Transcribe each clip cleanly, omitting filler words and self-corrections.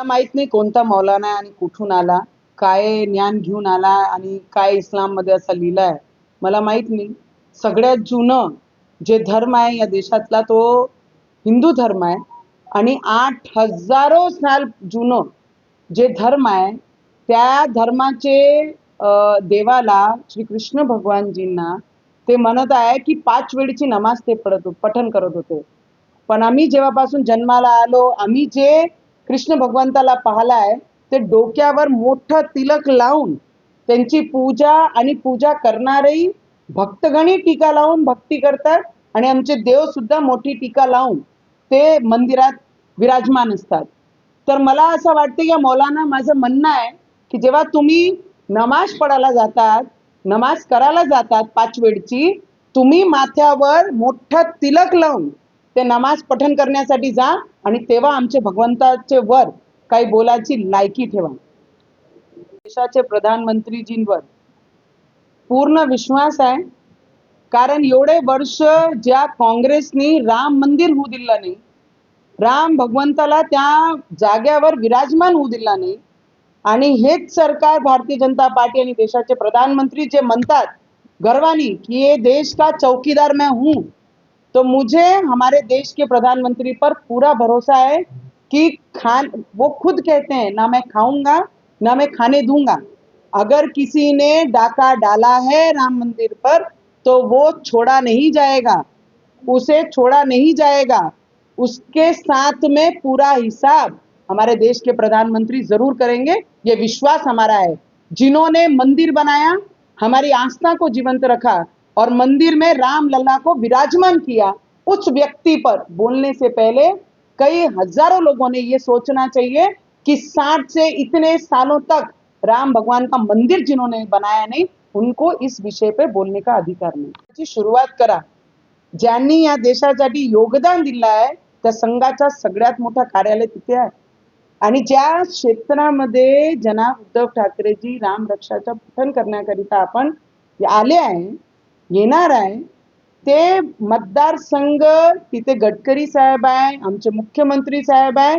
मला माहित नाही कोणता मौलाना आहे आणि कुठून आला, काय ज्ञान घेऊन आला आणि काय इस्लाममध्ये असं लिहिलंय मला माहित नाही. सगळ्यात जुनं जे धर्म आहे या देशातला तो हिंदू धर्म आहे आणि 8,000 साल जुनं जे धर्म आहे त्या धर्माचे देवाला श्री कृष्ण भगवानजींना ते म्हणत आहे की 5 वेळची नमाज ते पठण करत होते. पण आम्ही जेव्हापासून जन्माला आलो आम्ही जे कृष्ण भगवंताला पाहलाय ते डोक्यावर मोठं तिलक लावून त्यांची पूजा आणि पूजा करणारेही भक्तगणी टीका लावून भक्ती करतात आणि आमचे देव सुद्धा मोठी टीका लावून ते मंदिरात विराजमान असतात. तर मला असं वाटतं या मौलाना माझं म्हणणं आहे की जेव्हा तुम्ही नमाज पडायला जातात, नमाज करायला जातात 5 वेळची, तुम्ही माथ्यावर मोठं तिलक लावून ते नमाज पठण करण्यासाठी जा आणि तेव्हा आमचे भगवंताचे वर काही बोलायची लायकी ठेवा. देशाचे प्रधानमंत्रीजींवर पूर्ण विश्वास आहे, कारण एवढे वर्ष ज्या काँग्रेसनी राम मंदिर होऊ दिलं नाही, राम भगवंताला त्या जाग्यावर विराजमान होऊ दिला नाही आणि हेच सरकार भारतीय जनता पार्टी आणि देशाचे प्रधानमंत्री जे म्हणतात गर्वानी कि ये देश का चौकीदार मैं हूं, तो मुझे हमारे देश के प्रधानमंत्री पर पूरा भरोसा है कि वो खुद कहते हैं ना मैं खाऊंगा ना मैं खाने दूंगा। अगर किसी ने डाका डाला है राम मंदिर पर तो वो छोड़ा नहीं जाएगा, उसे छोड़ा नहीं जाएगा। उसके साथ में पूरा हिसाब हमारे देश के प्रधानमंत्री जरूर करेंगे, ये विश्वास हमारा है। जिन्होंने मंदिर बनाया, हमारी आस्था को जीवंत रखा और मंदिर में राम लल्ला को विराजमान किया, उस व्यक्ति पर बोलने से पहले कई हजारों लोगों ने ये सोचना चाहिए कि 60 से इतने सालों तक राम भगवान का मंदिर जिन्होंने बनाया नहीं, उनको इस विषय पे बोलने का अधिकार नहीं। सुरुवात करा, ज्यांनी या देशासाठी योगदान दिलं आहे त्या संघाचा सगळ्यात मोठा कार्यालय तिथे आहे आणि ज्या क्षेत्रामध्ये जनाब उद्धव ठाकरेजी राम रक्षाचं पठण करण्याकरिता आपण आले आहे, येणार आहे, ते मतदारसंघ तिथे गडकरी साहेब आहे, आमचे मुख्यमंत्री साहेब आहे,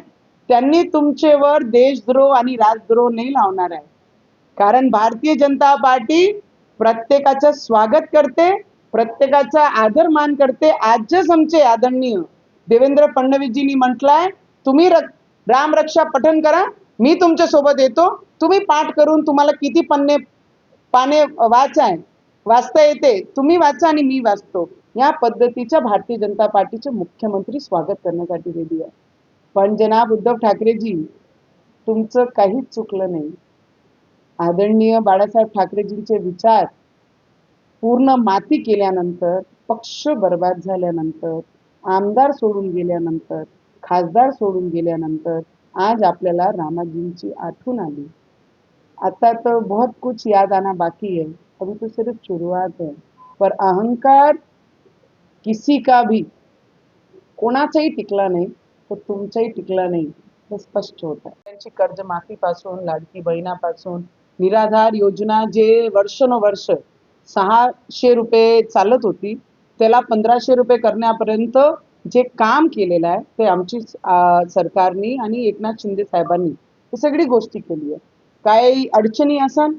त्यांनी तुमचेवर देशद्रोह आणि राजद्रोह नाही लावणार आहे. कारण भारतीय जनता पार्टी प्रत्येकाचं स्वागत करते, प्रत्येकाचा आदर मान करते. आजच आमचे आदरणीय देवेंद्र फडणवीसजींनी म्हटलंय तुम्ही राम रक्षा पठण करा, मी तुमच्या सोबत येतो, तुम्ही पाठ करून तुम्हाला किती पाने वाचता येते तुम्ही वाचा आणि मी वाचतो, या पद्धतीच्या भारतीय जनता पार्टीचे मुख्यमंत्री स्वागत करण्यासाठी रेडी आहे. पण जनाब उद्धव ठाकरेजी तुमचं काहीच चुकलं नाही. आदरणीय बाळासाहेब ठाकरेजींचे विचार पूर्ण माती केल्यानंतर, पक्ष बर्बाद झाल्यानंतर, आमदार सोडून गेल्यानंतर, खासदार सोडून गेल्यानंतर आज आपल्याला रामाजींची आठवण आली. आता तो बहुत कुछ याद आना बाकी है, अभी तो सिर्फ शुरुआत है. पर अहंकार किसी का भी कोणाचाही टिकला नाही तर तुमचाही टिकला नाही हे स्पष्ट होत आहे. त्यांची कर्जमाफीपासून, लाडकी बहिणापासून, निराधार योजना जे वर्षानुवर्ष 600 रुपये चालत होती त्याला 1500 रुपये करण्यापर्यंत जे काम केलेलं आहे ते आमची सरकारनी आणि एकनाथ शिंदे साहेबांनी ही सगळी गोष्टी केली आहे. काही अडचणी असन,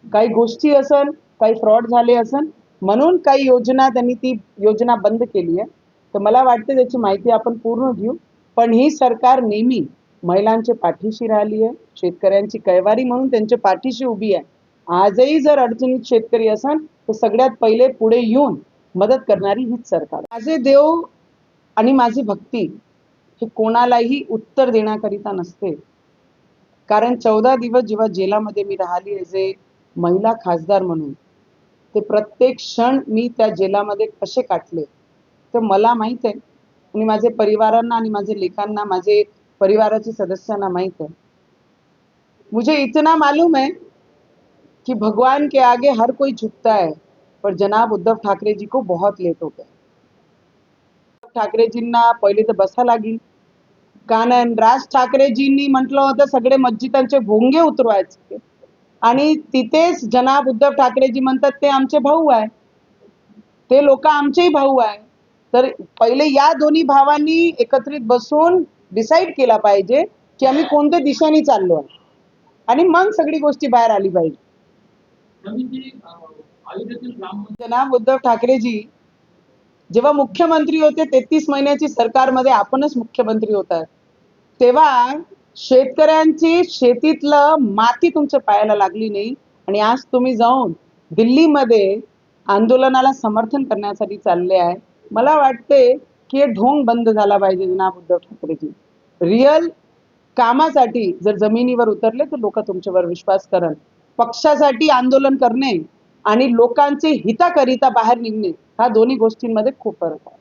काही गोष्टी असन, काही फ्रॉड झाले असन म्हणून काही योजना त्यांनी ती योजना बंद केली आहे. तर मला वाटतं त्याची माहिती आपण पूर्ण घेऊ. पण ही सरकार नेहमी महिलांच्या पाठीशी राहिली आहे, शेतकऱ्यांची कैवारी म्हणून त्यांच्या पाठीशी उभी आहे. आजही जर अडचणीत शेतकरी असन तर सगळ्यात पहिले पुढे येऊन मदत करणारी हीच सरकार. माझे देव आणि माझी भक्ती हे कोणालाही उत्तर देण्याकरिता नसते. कारण 14 दिवस जेव्हा जेलामध्ये मी राहिली ॲज ए महिला खासदार म्हणून, ते प्रत्येक क्षण मी त्या जेलामध्ये कसे काटले तर मला माहित आहे आणि माझे परिवारांना आणि माझे लेकांना, माझे परिवाराचे सदस्यांना माहित है. मुझे इतना मालूम है कि भगवान के आगे हर कोई झुकता है, पर जनाब उद्धव ठाकरे जी को बहुत लेट हो गया. ठाकरेजींना पहिले तर बसा लागेल, कारण राज ठाकरेजींनी म्हटलं होतं सगळे मस्जिदांचे भोंगे उतरवायचे आणि तिथेच जनाब उद्धव ठाकरेजी म्हणतात ते आमचे भाऊ आहे, ते लोक आमचेही भाऊ आहे. तर पहिले या दोन्ही भावांनी एकत्रित बसून डिसाईड केला पाहिजे की आम्ही कोणत्या दिशेने चाललो आहे आणि मग सगळी गोष्टी बाहेर आली पाहिजे. जनाब उद्धव ठाकरेजी जेव्हा मुख्यमंत्री होते 33 महिन्याची सरकारमध्ये आपणच मुख्यमंत्री होता, तेव्हा शेतकऱ्यांची शेतीतलं माती तुमच्या पायाला लागली नाही आणि आज तुम्ही जाऊन दिल्लीमध्ये आंदोलनाला समर्थन करण्यासाठी चालले आहे. मला वाटते की हे ढोंग बंद झाला पाहिजे जनाब उद्धव ठाकरेजी. रिअल कामासाठी जर जमिनीवर उतरले तर लोक तुमच्यावर विश्वास करन. पक्षासाठी आंदोलन करणे आणि लोकांचे हिताकरिता बाहेर निघणे ह्या दोन्ही गोष्टींमध्ये खूप फरक आहे.